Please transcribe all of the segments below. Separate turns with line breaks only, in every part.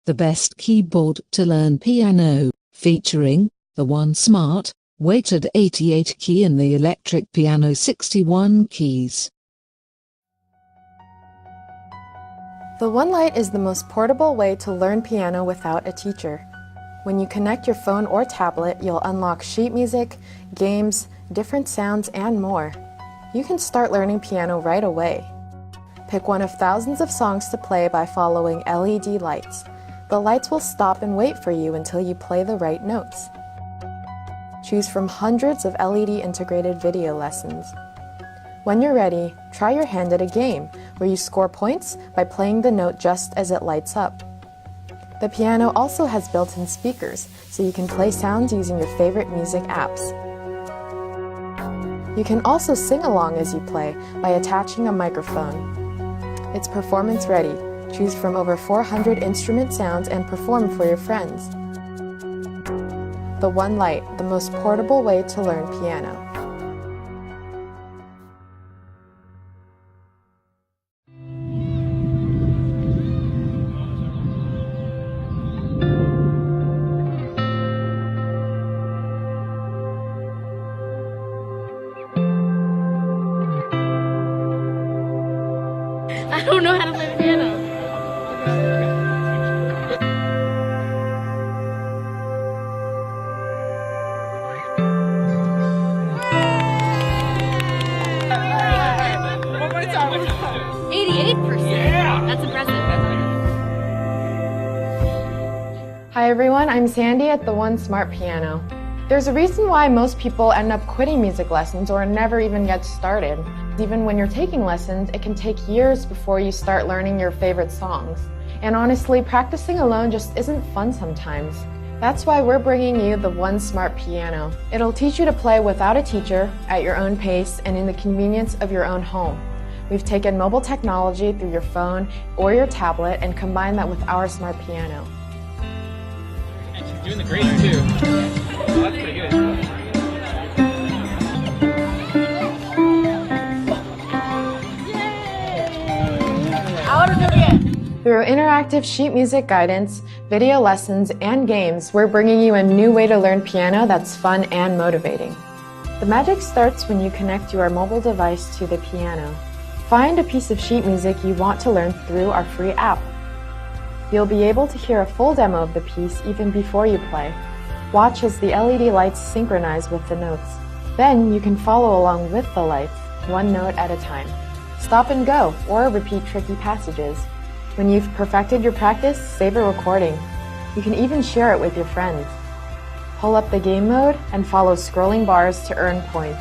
the best keyboard to learn piano, featuring the One Smart, weighted 88 key and the electric piano 61 keys.
The One Lite is the most portable way to learn piano without a teacher. When you connect your phone or tablet, you'll unlock sheet music, games, different sounds, and more. You can start learning piano right away. Pick one of thousands of songs to play by following LED lights. The lights will stop and wait for you until you play the right notes. Choose from hundreds of LED integrated video lessons. When you're ready, try your hand at a game where you score points by playing the note just as it lights up. The piano also has built-in speakers, so you can play sounds using your favorite music apps. You can also sing along as you play by attaching a microphone. It's performance ready. Choose from over 400 instrument sounds and perform for your friends. The One Lite, the most portable way to learn piano.
I don't know how to play the piano.
One more time.
88%. Yeah. That's impressive.
Hi everyone, I'm Sandy at the One Smart Piano. There's a reason why most people end up quitting music lessons or never even get started. Even when you're taking lessons, it can take years before you start learning your favorite songs. And honestly, practicing alone just isn't fun sometimes. That's why we're bringing you the One Smart Piano. It'll teach you to play without a teacher, at your own pace, and in the convenience of your own home. We've taken mobile technology through your phone or your tablet and combined that with our smart piano.
And she's doing the grades too. Oh, that's pretty good.
Through interactive sheet music guidance, video lessons, and games, we're bringing you a new way to learn piano that's fun and motivating. The magic starts when you connect your mobile device to the piano. Find a piece of sheet music you want to learn through our free app. You'll be able to hear a full demo of the piece even before you play. Watch as the LED lights synchronize with the notes. Then you can follow along with the lights, one note at a time. Stop and go, or repeat tricky passages. When you've perfected your practice, save a recording. You can even share it with your friends. Pull up the game mode and follow scrolling bars to earn points.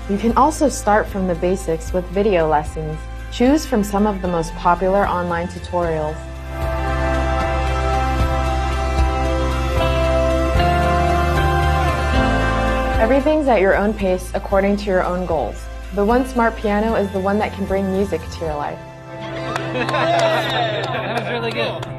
You can also start from the basics with video lessons. Choose from some of the most popular online tutorials. Everything's at your own pace according to your own goals. The One Smart Piano is the one that can bring music to your life.
That was really good.